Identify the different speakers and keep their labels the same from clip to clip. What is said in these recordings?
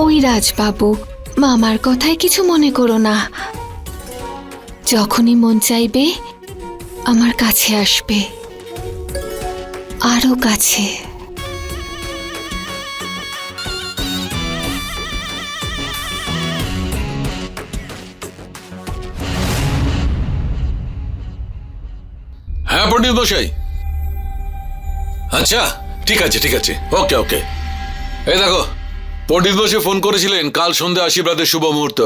Speaker 1: ওই রাজবাবু, মামার কথায় কিছু মনে করো না। যখনই মন চাইবে আমার কাছে আসবে, আরো কাছে।
Speaker 2: হ্যাঁ পণ্ডিত মশাই। আচ্ছা ঠিক আছে ঠিক আছে, ওকে ওকে। এই দেখো, পণ্ডিত মশাই ফোন করেছিলেন কাল সন্ধ্যা আশীর্বাদের শুভ মুহূর্ত।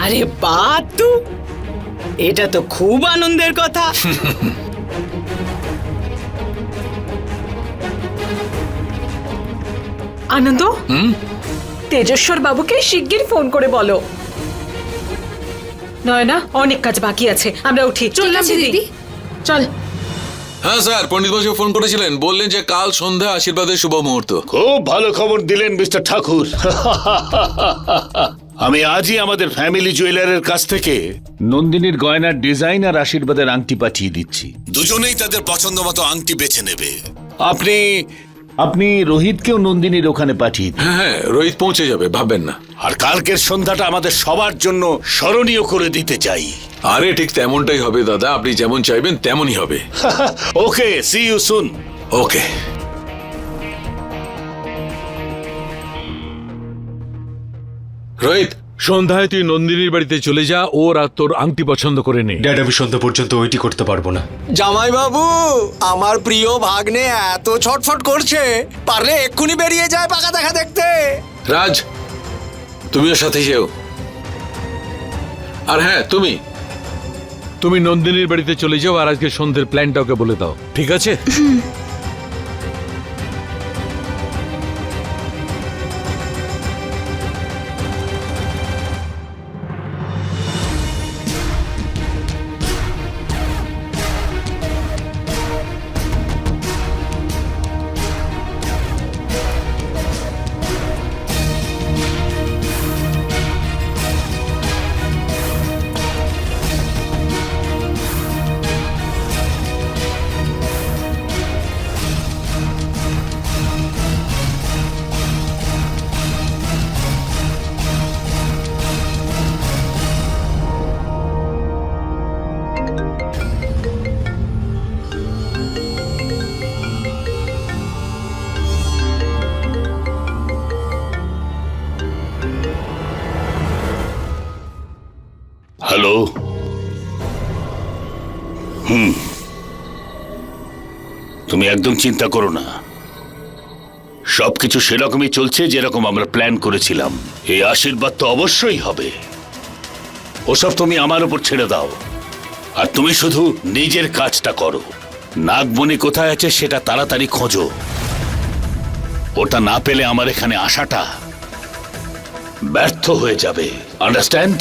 Speaker 3: আরে বাতু, এটা তো খুব আনন্দের কথা। আনন্দ, তেজস্বর বাবুকে শিগগির ফোন করে বলো। নয়না, অনেক কাজ বাকি আছে, আমরা উঠি। চললাম দিদি, চল।
Speaker 2: হ্যাঁ স্যার, পণ্ডিত মশাই ফোন করেছিলেন, বললেন যে কাল সন্ধ্যা আশীর্বাদের শুভ মুহূর্ত।
Speaker 4: খুব ভালো খবর দিলেন মিস্টার ঠাকুর। আমি আজই আমাদের ফ্যামিলি জুয়েলারের কাছ থেকে নন্দিনীর গয়নার ডিজাইন আর আশীর্বাদের আংটি পাঠিয়ে দিচ্ছি। দুজনেই তাদের পছন্দ মতো আংটি বেছে নেবে। আপনি রোহিতকেও নন্দিনীর ওখানে পাঠিয়ে দিন।
Speaker 2: হ্যাঁ, রোহিত পৌঁছে যাবে, ভাববেন না।
Speaker 4: আর কালকের সন্ধ্যাটা আমাদের সবার জন্য স্মরণীয় করে দিতে চাই।
Speaker 2: আরে ঠিক তেমনটাই হবে দাদা, আপনি যেমন চাইবেন তেমনই হবে।
Speaker 4: ওকে, সি ইউ সুন।
Speaker 2: ওকে। রোহিত, সন্ধ্যায় তুই নন্দিনীর বাড়িতে চলে যা, ওর আর তোর আংটি পছন্দ করে নে।
Speaker 5: ড্যাড, আমি সন্ধ্যা পর্যন্ত ওইটি করতে পারবো না।
Speaker 6: জামাই বাবু, আমার প্রিয় ভাগ্নে এত ছটফট করছে, পারলে এক্ষুনি বেরিয়ে যায় পাকা দেখা দেখতে।
Speaker 2: রাজ, তুমিও সাথে যেও। আর হ্যাঁ, তুমি নন্দিনীর বাড়িতে চলে যাও আর আজকে সন্ধ্যের প্ল্যানটা ওকে বলে দাও, ঠিক আছে?
Speaker 4: হ্যালো। তুমি একদম চিন্তা করো না, সবকিছু সেরকমই চলছে যেরকম আমরা প্ল্যান করেছিলাম। এই আশীর্বাদ তো অবশ্যই হবে, ওসব তুমি আমার উপর ছেড়ে দাও। আর তুমি শুধু নিজের কাজটা করো। নাগমণি কোথায় আছে সেটা তাড়াতাড়ি খোঁজো। ওটা না পেলে আমার এখানে আসাটা ব্যর্থ হয়ে যাবে, আন্ডারস্ট্যান্ড?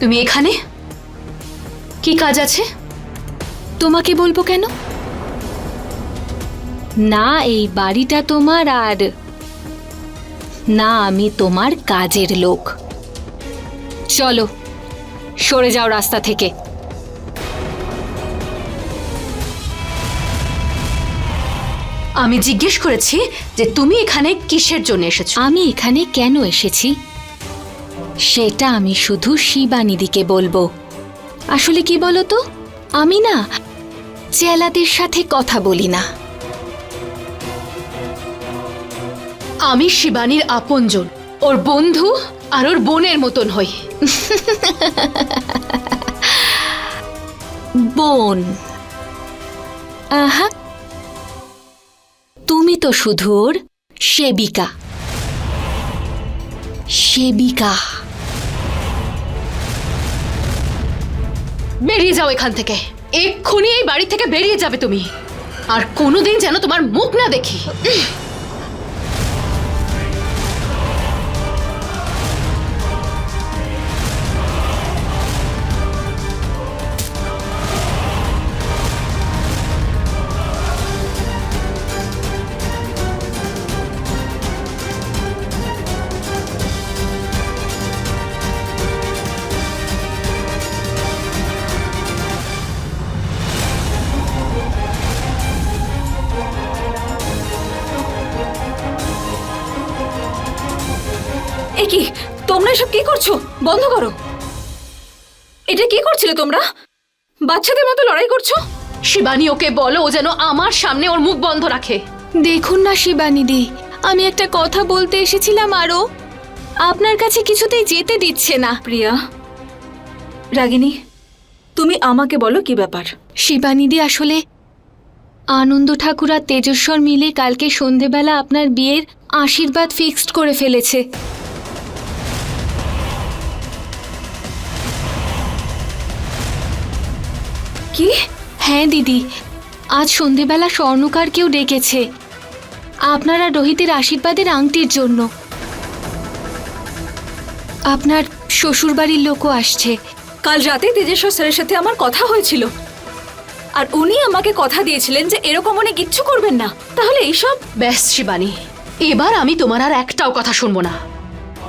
Speaker 1: তুমি এখানে কি কাজ আছে? তোমাকে বলবো কেন? না এই বাড়িটা তোমার, আর না আমি তোমার কাজের লোক। চলো সরে যাও রাস্তা থেকে। আমি জিজ্ঞেস করেছি যে তুমি এখানে কিসের জন্য এসেছো। আমি এখানে কেন এসেছি সেটা আমি শুধু শিবানিদিকে বলবো। আসলে কি বলো তো, আমি না চেলাদের সাথে কথা বলি না। আমি শিবানীর আপনজন, ওর বন্ধু আর ওর বোনের মতন হই। বোন? আহা, তুমি তো শুধু ওর সেবিকা। সেবিকা? বেরিয়ে যাও এখান থেকে, এক্ষুনি এই বাড়ি থেকে বেরিয়ে যাবে তুমি, আর কোনোদিন যেন তোমার মুখ না দেখি।
Speaker 3: কি তোমরা এসব কি করছো? বন্ধ করো। এটা কি করছিলে তোমরা? বাচ্চাদের মতো লড়াই করছো?
Speaker 1: শিবানী, ওকে বলো ও যেন আমার সামনে ওর মুখ বন্ধ রাখে। দেখুন না শিবানীদি, আমি একটা কথা বলতে এসেছিলাম আরও আপনার কাছে কিছুতেই যেতে দিচ্ছে না।
Speaker 3: প্রিয়া, রাগিনী, তুমি আমাকে বলো কি ব্যাপার?
Speaker 1: শিবানীদি, আসলে আনন্দ ঠাকুর আর তেজস্বর মিলে কালকে সন্ধেবেলা আপনার বিয়ের আশীর্বাদ ফিক্সড করে ফেলেছে।
Speaker 3: কি?
Speaker 1: হ্যাঁ দিদি, আজ সন্ধেবেলা স্বর্ণকারকেও ডেকেছে আপনারা রোহিতের আশীর্বাদের আংটির জন্য। আপনার শ্বশুরবাড়ির লোকও আসছে।
Speaker 3: কাল রাতে তেজেশ্বর স্যারের সাথে আমার কথা হয়েছিল, আর উনি আমাকে কথা দিয়েছিলেন যে এরকম উনি কিচ্ছু করবেন না। তাহলে এইসব?
Speaker 1: ব্যাস শিবানী, এবার আমি তোমার আর একটাও কথা শুনবো না।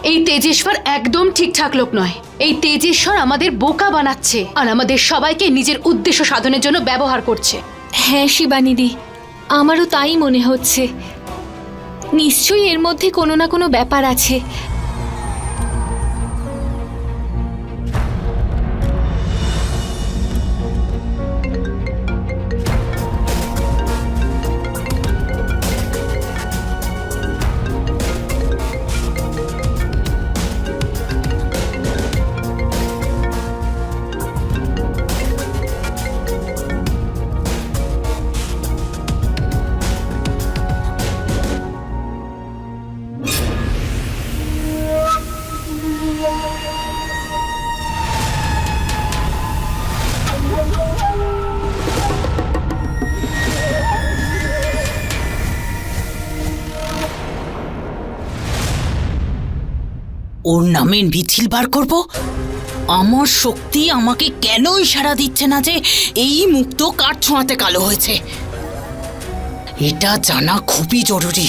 Speaker 1: এই তেজেশ্বর একদম ঠিকঠাক লোক নয়। এই তেজেশ্বর আমাদের বোকা বানাচ্ছে আর আমাদের সবাইকে নিজের উদ্দেশ্য সাধনের জন্য ব্যবহার করছে। হ্যাঁ শিবানীদি, আমারও তাই মনে হচ্ছে। নিশ্চয়ই এর মধ্যে কোনো না কোনো ব্যাপার আছে।
Speaker 7: ওর নামের মিছিল বার করব? আমার শক্তি আমাকে কেন ইশারা দিচ্ছে না যে এই মুক্ত কার ছোঁয়াতে কালো হয়েছে? এটা জানা খুবই জরুরি।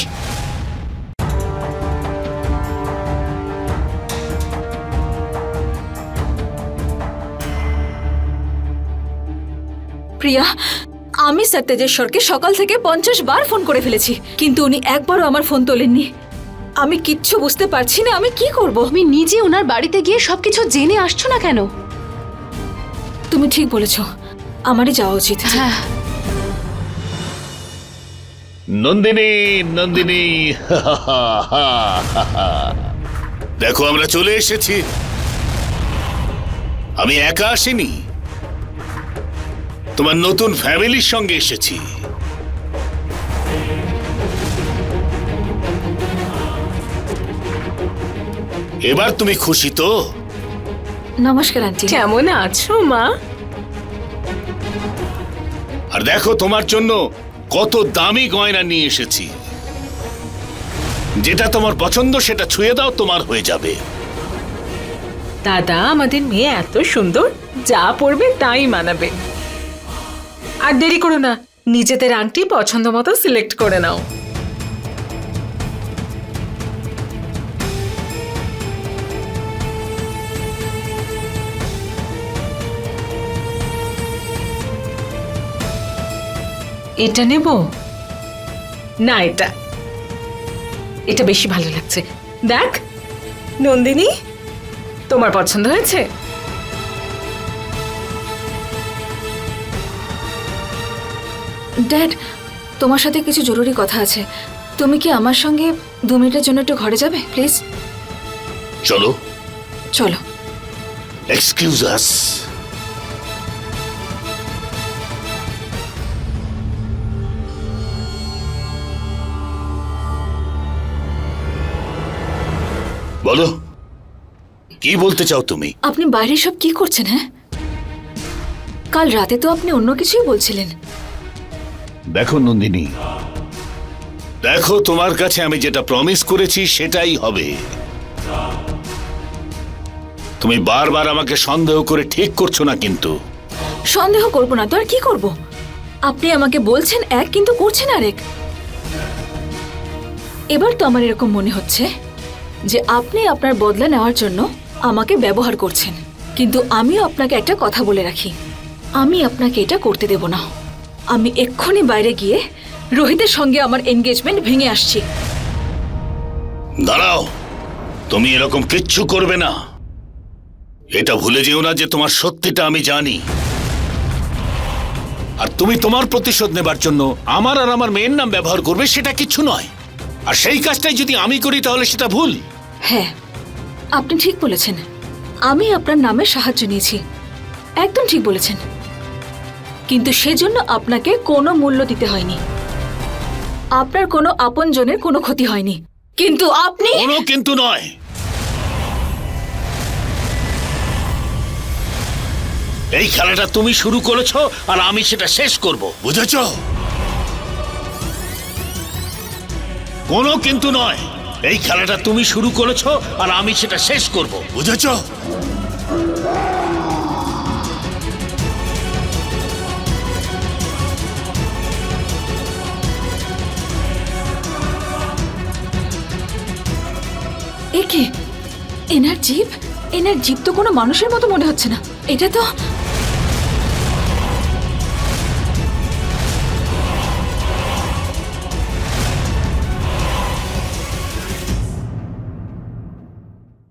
Speaker 3: প্রিয়া, আমি স্যার তেজেশ্বরকে সকাল থেকে 50 বার ফোন করে ফেলেছি, কিন্তু উনি একবারও আমার ফোন তোলেননি। আমি কিচ্ছু বুঝতে পারছি না আমি কি করব।
Speaker 1: তুমি নিজে ওনার বাড়িতে গিয়ে সবকিছু জেনে আসছো না কেন?
Speaker 3: তুমি ঠিক বলেছো, আমারই যাওয়া উচিত।
Speaker 1: হ্যাঁ,
Speaker 4: নন্দিনী, নন্দিনী, দেখো আমরা চলে এসেছি। আমি একা আসিনি, তোমার নতুন ফ্যামিলির সঙ্গে এসেছি। এবার তুমি খুশি তো?
Speaker 3: নমস্কার আন্টি।
Speaker 8: কেমন আছো মা?
Speaker 4: আর দেখো তোমার জন্য কত দামি গয়না নিয়ে এসেছি। যেটা তোমার পছন্দ সেটা ছুঁয়ে দাও, তোমার হয়ে যাবে।
Speaker 8: দাদা, আমাদের মেয়ে এত সুন্দর, যা পরবে তাই মানাবে। আর দেরি করো না, নিজেদের আংটি পছন্দ মতো সিলেক্ট করে নাও। এটা নেব না, এটা এটা বেশি ভালো লাগছে। দেখ নন্দিনী, তোমার পছন্দ হয়েছে?
Speaker 3: ড্যাড, তোমার সাথে কিছু জরুরি কথা আছে। তুমি কি আমার সঙ্গে 2 মিনিটের জন্য একটু ঘরে যাবে প্লিজ?
Speaker 4: চলো।
Speaker 3: চলো।
Speaker 4: এক্সকিউজ আস। বলো, কি বলতে চাও তুমি?
Speaker 3: আপনি বাইরে সব কি করছেন? হ্যাঁ, কাল রাতে তো আপনি অন্য কিছুই বলছিলেন।
Speaker 4: দেখো নন্দিনী, দেখো তোমার কাছে আমি যেটা প্রমিস করেছি সেটাই হবে। তুমি বারবার আমাকে সন্দেহ করে ঠিক করছো না কিন্তু।
Speaker 3: সন্দেহ করবো না তো আর কি করব? আপনি আমাকে বলছেন এক, কিন্তু করছেন আরেক। এবার তো আমার এরকম মনে হচ্ছে যে আপনি আপনার বদলা নেওয়ার জন্য আমাকে ব্যবহার করছেন। কিন্তু আমিও আপনাকে একটা কথা বলে রাখি, আমি আপনাকে এটা করতে দেব না। আমি এক্ষুনি বাইরে গিয়ে রোহিতের সঙ্গে আমার এনগেজমেন্ট ভেঙে আসছি।
Speaker 4: দাঁড়াও, তুমি এরকম কিচ্ছু করবে না। এটা ভুলে যেও না যে তোমার সত্যিটা আমি জানি। আর তুমি তোমার প্রতিশোধ নেবার জন্য আমার আর আমার মেয়ের নাম ব্যবহার করবে, সেটা কিছু নয়। আর সেই কাজটাই যদি আমি করি তাহলে সেটা ভুল।
Speaker 3: হ্যাঁ, আপনি ঠিক বলেছেন। আমি আপনার নামে সাহায্য নিয়েছি, একদম ঠিক বলেছেন। কিন্তু সেজন্য আপনাকে কোনো মূল্য দিতে হয়নি, আপনার কোনো আপনজনের কোনো ক্ষতি হয়নি। কিন্তু আপনি
Speaker 4: কোনো কিন্তু নয়। এই খেলাটা তুমি শুরু করেছো আর আমি সেটা শেষ করব, বুঝেছো? কোনো কিন্তু নয়। এই খেলাটা তুমি শুরু করেছো আর আমি সেটা শেষ করব, বুঝেছো?
Speaker 3: একে এনার জীব তো কোনো মানুষের মতো মনে হচ্ছে না। এটা তো